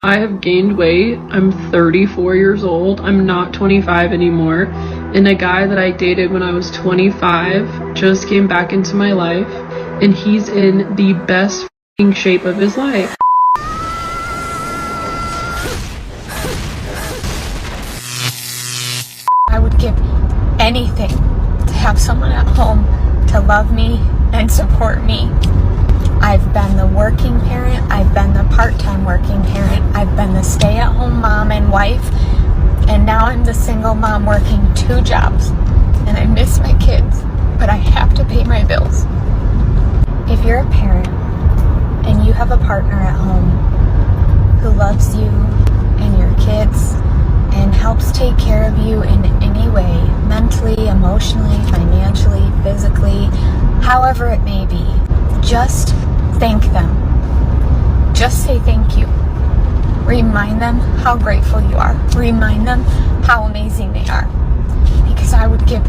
I have gained weight. I'm 34 years old. I'm not 25 anymore. And a guy that I dated when I was 25 just came back into my life, and he's in the best f***ing shape of his life. I would give anything to have someone at home to love me and support me. I've been the working parent, I've been the part-time working parent, I've been the stay-at-home mom and wife, and now I'm the single mom working 2 jobs. And I miss my kids, but I have to pay my bills. If you're a parent and you have a partner at home who loves you and your kids and helps take care of you in any way, mentally, emotionally, financially, physically, however it may be, just thank them. Just say thank you. Remind them how grateful you are. Remind them how amazing they are. Because I would give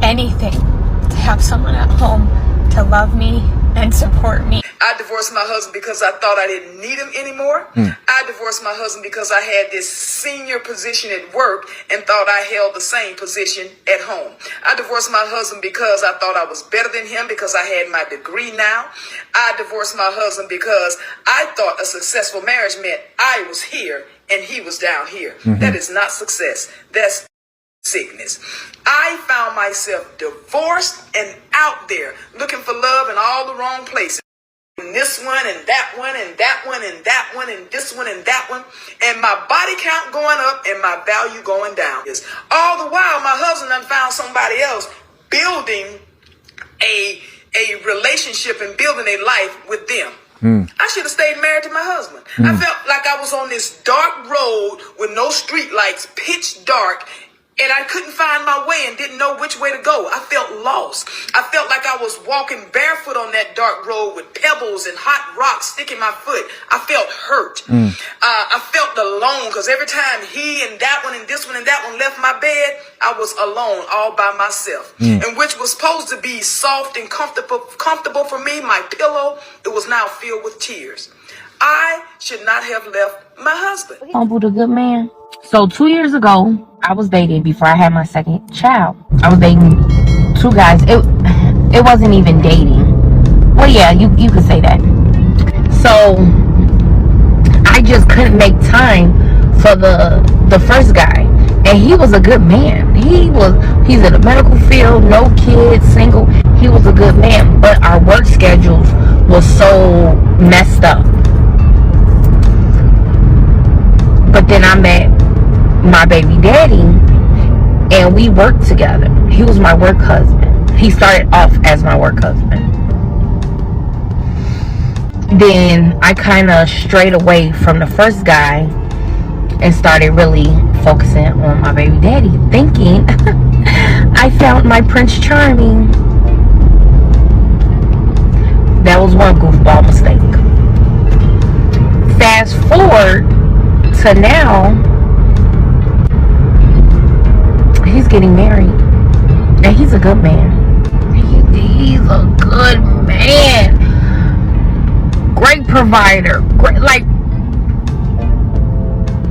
anything to have someone at home to love me and support me. I divorced my husband because I thought I didn't need him anymore. I divorced my husband because I had this senior position at work and thought I held the same position at home. I divorced my husband because I thought I was better than him because I had my degree now. I divorced my husband because I thought a successful marriage meant I was here and he was down here. That is not success. That's sickness. I found myself divorced and out there looking for love in all the wrong places. And this one and that one and that one and that one and this one and that one, and my body count going up and my value going down. All the while my husband done found somebody else building a relationship and building a life with them. I should have stayed married to my husband. I felt like I was on this dark road with no street lights, pitch dark, and I couldn't find my way and didn't know which way to go. I felt lost. I felt like I was walking barefoot on that dark road with pebbles and hot rocks sticking my foot. I felt hurt. I felt alone because every time he and that one and this one and that one left my bed, I was alone all by myself. And which was supposed to be soft and comfortable for me, my pillow, it was now filled with tears. I should not have left my husband. Humbled a good man. So 2 years ago, I was dating before I had my second child. I was dating 2 guys. It wasn't even dating. Well, yeah, you could say that. So I just couldn't make time for the first guy, and he was a good man. He's in the medical field, no kids, single. He was a good man, but our work schedules was so messed up. But then I met my baby daddy, and we worked together. He was my work husband. He started off as my work husband. Then I kind of strayed away from the first guy and started really focusing on my baby daddy, thinking I found my Prince Charming. That was one goofball mistake. Fast forward to now, he's getting married, and he's a good man. He's a good man. Great provider. Great, like.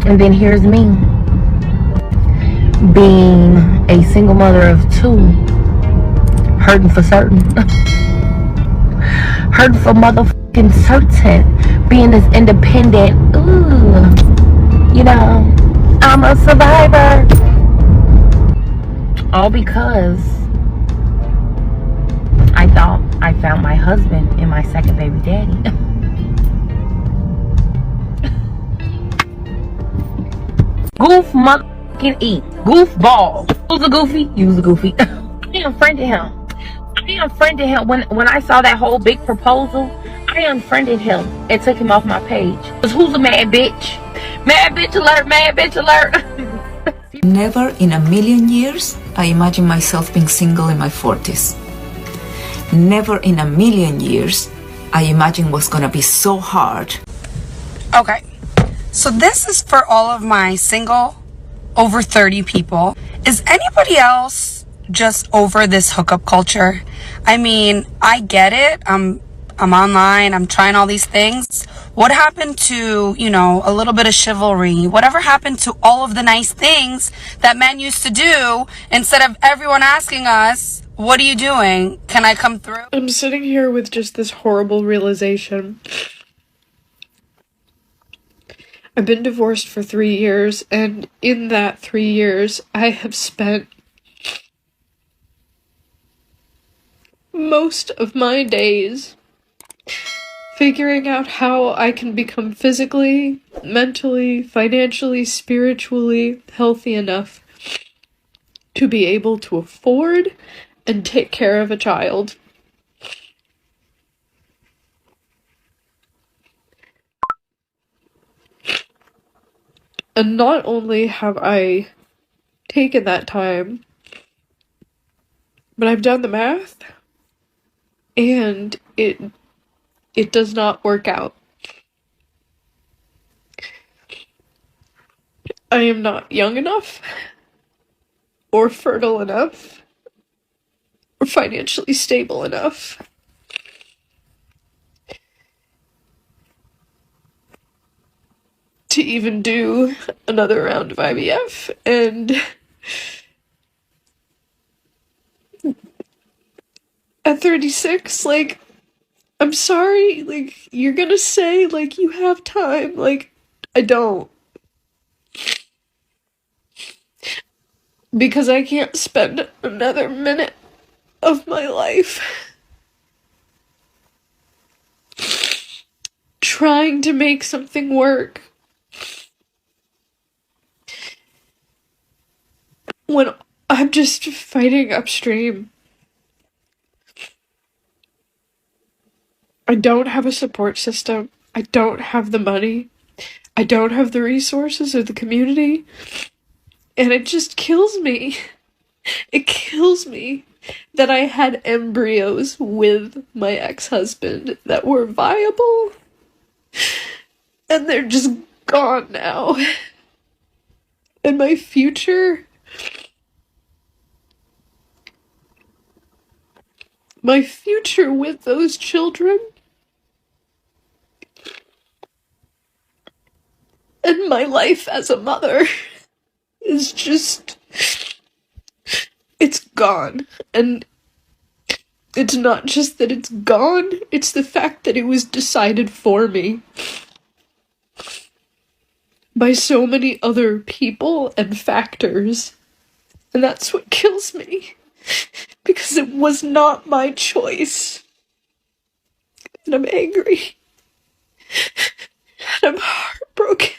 And then here's me, being a single mother of 2, hurting for certain. Hurting for motherfucking certain. Being this independent. You know, I'm a survivor. All because I thought I found my husband in my second baby daddy. Goof motherfucking E. Goofball. Who's a goofy? You was a goofy. I unfriended him. When I saw that whole big proposal, I unfriended him and took him off my page. Cause who's a mad bitch? Mad bitch alert, mad bitch alert. Never in a million years I imagine myself being single in my 40s. Never in a million years I imagine what's gonna be so hard. Okay, so this is for all of my single over 30 people. Is anybody else just over this hookup culture? I mean, I get it. I'm online, I'm trying all these things. What happened to, you know, a little bit of chivalry? Whatever happened to all of the nice things that men used to do instead of everyone asking us, what are you doing? Can I come through? I'm sitting here with just this horrible realization. I've been divorced for 3 years, and in that 3 years, I have spent most of my days figuring out how I can become physically, mentally, financially, spiritually healthy enough to be able to afford and take care of a child. And not only have I taken that time, but I've done the math, and it does not work out. I am not young enough, or fertile enough, or financially stable enough to even do another round of IVF, and at 36, like, I'm sorry, like, you're gonna say, like, you have time, like, I don't. Because I can't spend another minute of my life trying to make something work when I'm just fighting upstream. I don't have a support system. I don't have the money. I don't have the resources or the community. And it just kills me. It kills me that I had embryos with my ex-husband that were viable, and they're just gone now. And my future with those children and my life as a mother is just, it's gone. And it's not just that it's gone, it's the fact that it was decided for me by so many other people and factors. And that's what kills me, because it was not my choice. And I'm angry. And I'm heartbroken.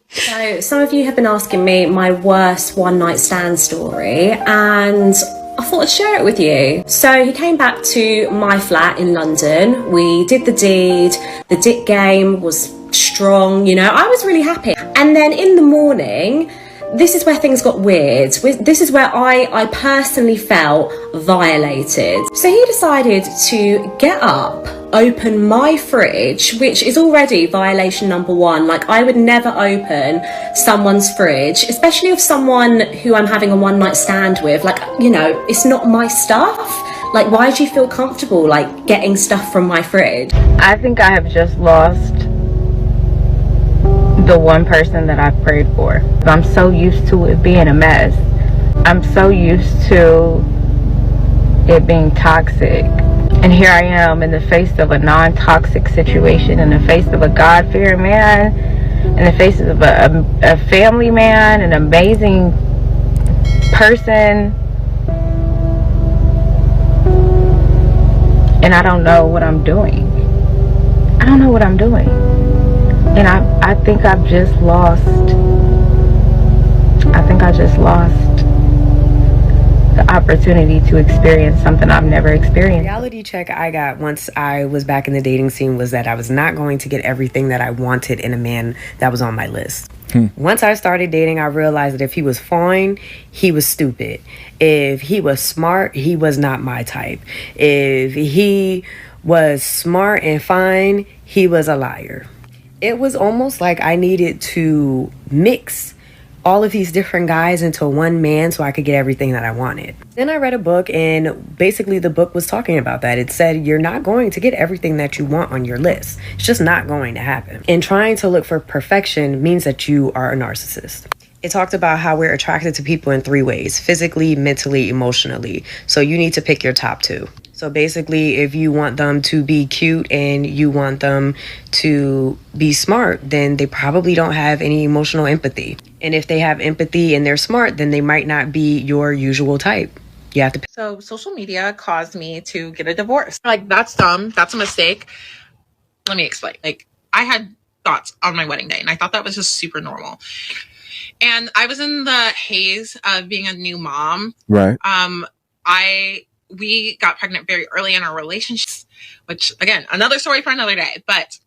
So some of you have been asking me my worst one night stand story, and I thought I'd share it with you. So he came back to my flat in London. We did the deed. The dick game was strong, you know, I was really happy. And then in the morning, this is where things got weird. This is where I personally felt violated. So he decided to get up, open my fridge, which is already violation number 1. Like, I would never open someone's fridge, especially of someone who I'm having a one night stand with. Like, you know, it's not my stuff. Like, why do you feel comfortable, like, getting stuff from my fridge? I think I have just lost the one person that I prayed for. I'm so used to it being a mess. I'm so used to it being toxic. And here I am in the face of a non-toxic situation, in the face of a God-fearing man, in the face of a family man, an amazing person. And I don't know what I'm doing. I don't know what I'm doing. And I think I've just lost, the opportunity to experience something I've never experienced. Reality check I got once I was back in the dating scene was that I was not going to get everything that I wanted in a man that was on my list. Once I started dating, I realized that if he was fine, he was stupid. If he was smart, he was not my type. If he was smart and fine, he was a liar. It was almost like I needed to mix all of these different guys into one man so I could get everything that I wanted. Then I read a book, and basically the book was talking about that. It said you're not going to get everything that you want on your list. It's just not going to happen. And trying to look for perfection means that you are a narcissist. It talked about how we're attracted to people in 3 ways: physically, mentally, emotionally. So you need to pick your top 2. So basically, if you want them to be cute and you want them to be smart, then they probably don't have any emotional empathy. And if they have empathy and they're smart, then they might not be your usual type. You have to pick. So social media caused me to get a divorce. Like, that's dumb. That's a mistake. Let me explain. Like, I had thoughts on my wedding day, and I thought that was just super normal. And I was in the haze of being a new mom. Right. We got pregnant very early in our relationship, which, again, another story for another day. But,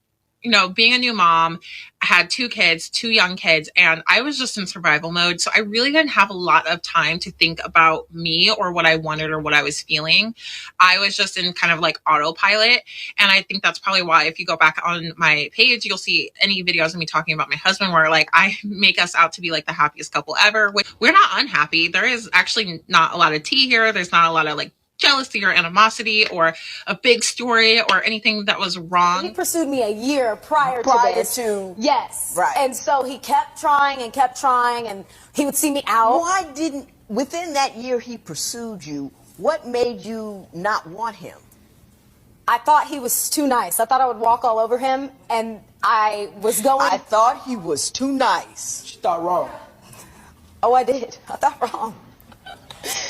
you know, being a new mom, I had 2 kids, 2 young kids, and I was just in survival mode. So I really didn't have a lot of time to think about me or what I wanted or what I was feeling. I was just in kind of like autopilot. And I think that's probably why, if you go back on my page, you'll see any videos of me talking about my husband where, like, I make us out to be like the happiest couple ever. We're not unhappy. There is actually not a lot of tea here. There's not a lot of like jealousy or animosity or a big story or anything that was wrong. He pursued me a year prior to this. Yes. Right. And so he kept trying and he would see me out. Why didn't, within that year he pursued you, what made you not want him? I thought he was too nice. I thought I would walk all over him, and I was going. I thought he was too nice. She thought wrong. Oh, I did. I thought wrong.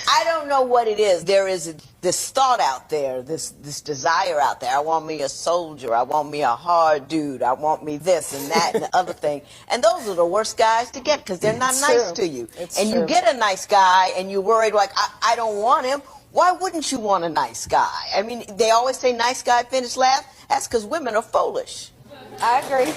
I don't know what it is. There is this thought out there, this desire out there. I want me a soldier. I want me a hard dude. I want me this and that and the other thing. And those are the worst guys to get because they're not nice to you. And you get a nice guy and you're worried, like, I don't want him. Why wouldn't you want a nice guy? I mean, they always say nice guy finish last. That's because women are foolish. I agree.